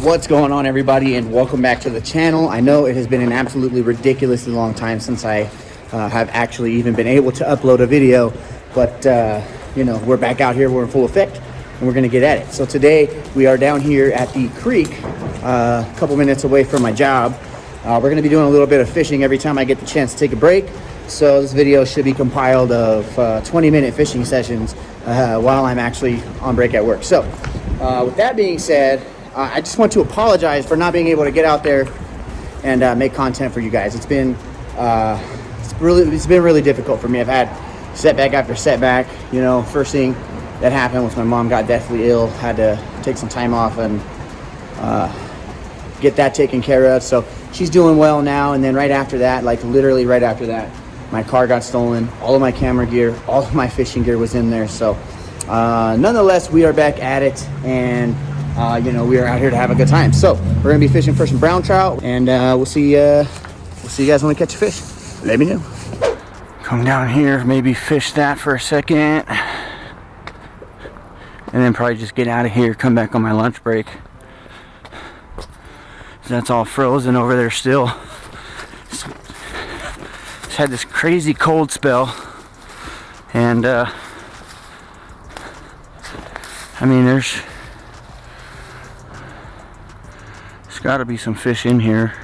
What's going on, everybody, and welcome back to the channel. I know it has been an absolutely ridiculously long time since I have actually even been able to upload a video, but you know, we're back out here, we're in full effect, and we're gonna get at it. So today we are down here at the creek, a couple minutes away from my job. We're gonna be doing a little bit of fishing every time I get the chance to take a break. So this video should be compiled of 20-minute fishing sessions while I'm actually on break at work. So with that being said, I just want to apologize for not being able to get out there and make content for you guys. It's been really difficult for me. I've had setback after setback. You know, first thing that happened was my mom got deathly ill, had to take some time off and get that taken care of. So she's doing well now. And then right after that, like literally right after that, my car got stolen. All of my camera gear, all of my fishing gear was in there. So nonetheless, we are back at it, and you know, we are out here to have a good time. So we're gonna be fishing for some brown trout, and we'll see you guys when we catch a fish. Let me know. Come down here, maybe fish that for a second, and then probably just get out of here, come back on my lunch break. That's all frozen over there still. Just had this crazy cold spell, and I mean, there's got to be some fish in here.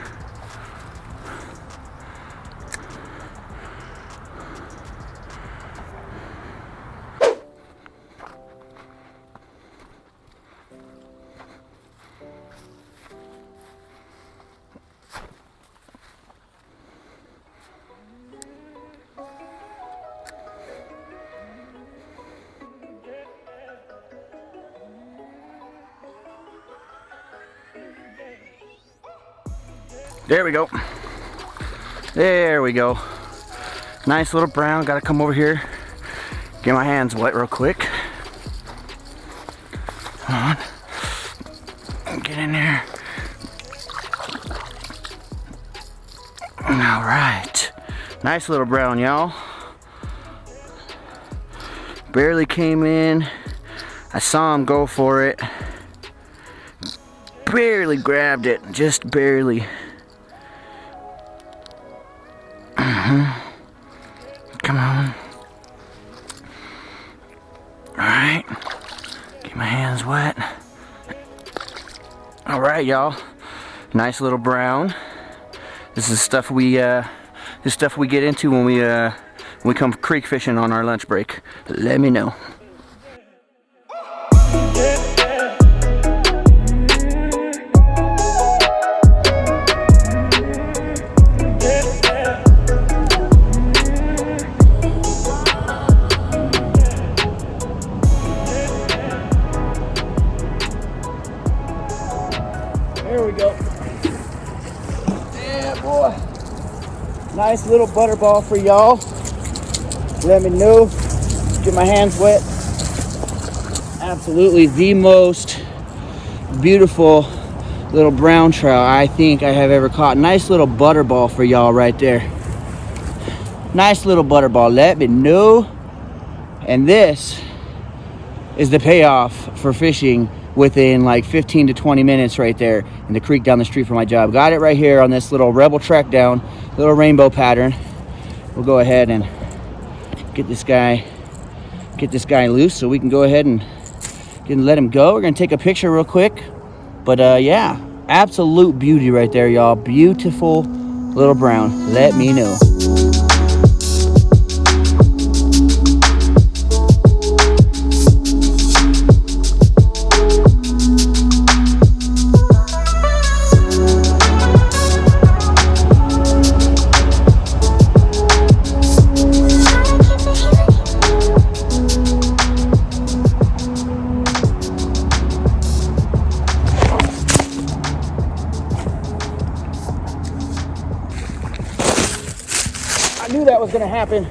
There we go. There we go. Nice little brown. Gotta come over here, get my hands wet real quick. Come on. Get in there. Alright. Nice little brown, y'all. Barely came in. I saw him go for it. Barely grabbed it. Just barely. Come on. Alright. Get my hands wet. Alright, y'all. Nice little brown. This is stuff we get into when we come creek fishing on our lunch break. Let me know. There we go. Yeah, boy. Nice little butterball for y'all. Let me know. Get my hands wet. Absolutely the most beautiful little brown trout I think I have ever caught. Nice little butterball for y'all right there. Nice little butterball. Let me know. And this is the payoff for fishing within like 15 to 20 minutes right there in the creek down the street from my job. Got it right here on this little rebel track down, little rainbow pattern. We'll go ahead and get this guy loose so we can go ahead and let him go. We're gonna take a picture real quick, but yeah, absolute beauty right there, y'all. Beautiful little brown. Let me know. I knew that was gonna happen.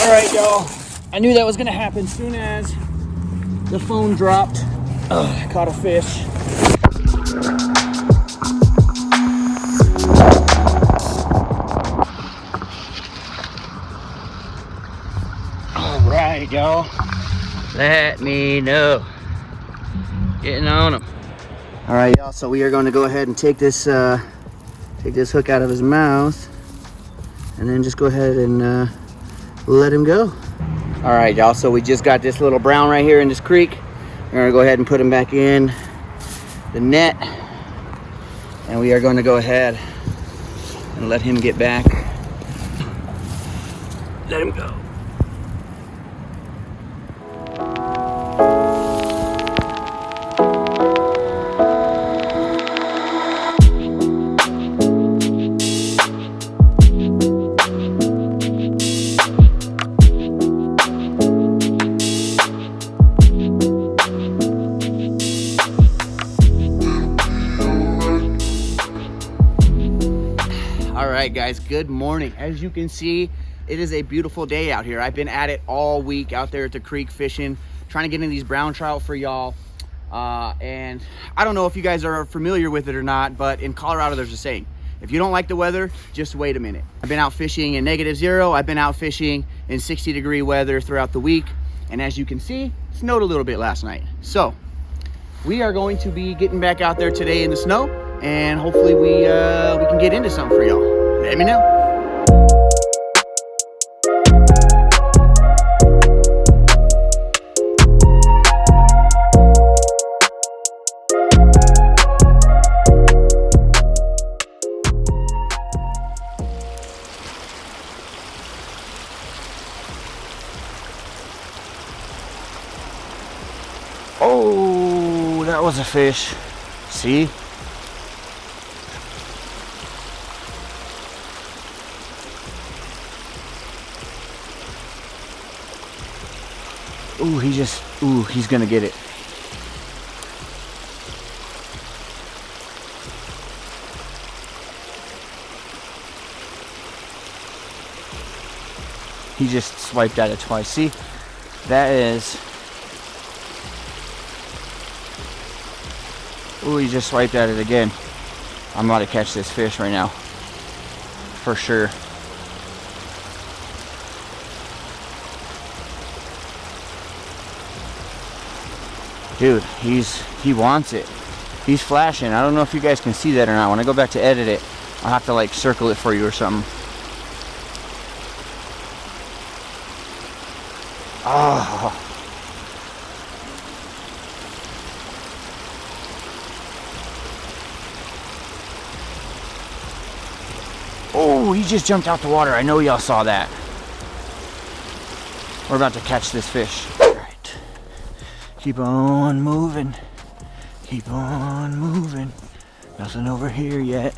All right, y'all. I knew that was gonna happen. Soon as the phone dropped, I caught a fish. All right, y'all. Let me know. Getting on them. All right, y'all, so we are going to go ahead and take this hook out of his mouth and then just go ahead and let him go. All right, y'all, so we just got this little brown right here in this creek. We're gonna go ahead and put him back in the net, and we are going to go ahead and let him get back. Let him go. Alright guys, good morning. As you can see, it is a beautiful day out here. I've been at it all week out there at the creek fishing, trying to get in these brown trout for y'all. And I don't know if you guys are familiar with it or not, but in Colorado there's a saying, if you don't like the weather, just wait a minute. I've been out fishing in -0. I've been out fishing in 60-degree weather throughout the week. And as you can see, it snowed a little bit last night. So we are going to be getting back out there today in the snow, and hopefully we can get into something for y'all. Let me know. Oh, that was a fish. See? Ooh, he's gonna get it. He just swiped at it twice. See? That is... Ooh, he just swiped at it again. I'm about to catch this fish right now. For sure. Dude, he wants it. He's flashing. I don't know if you guys can see that or not. When I go back to edit it, I'll have to like circle it for you or something. Oh. Oh, he just jumped out the water. I know y'all saw that. We're about to catch this fish. Keep on moving. Keep on moving. Nothing over here yet.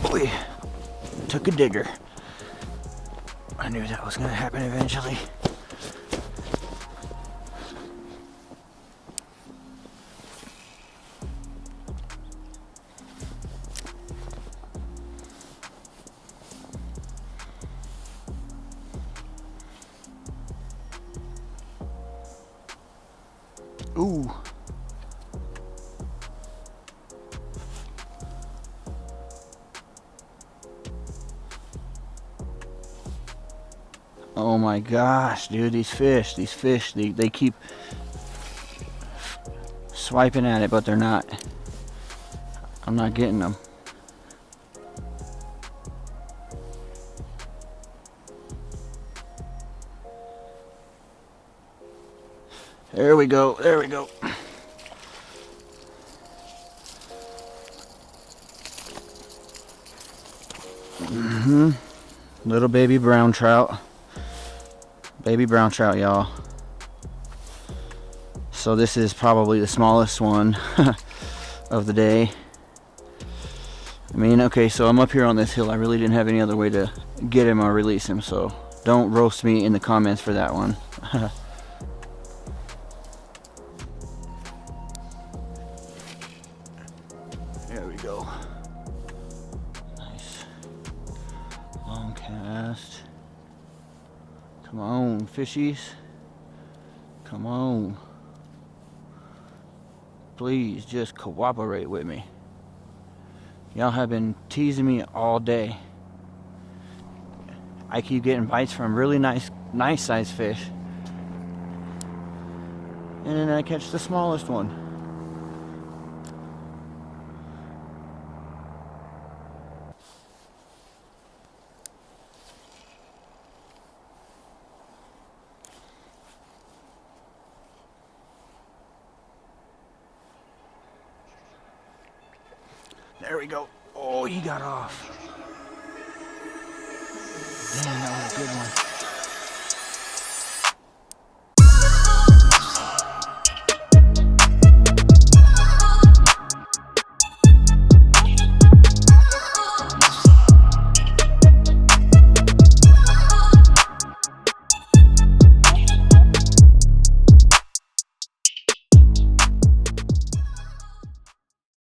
Boy, took a digger. I knew that was gonna happen eventually. Ooh. Oh my gosh, dude, these fish, they keep swiping at it, but they're not. I'm not getting them. There we go, there we go. Little baby brown trout. Baby brown trout, y'all. So this is probably the smallest one of the day. I mean, okay, so I'm up here on this hill. I really didn't have any other way to get him or release him, so don't roast me in the comments for that one. There we go. Nice. Long cast. Come on, fishies. Come on. Please just cooperate with me. Y'all have been teasing me all day. I keep getting bites from really nice size fish. And then I catch the smallest one. There we go. Oh, he got off. Damn, that was a good one.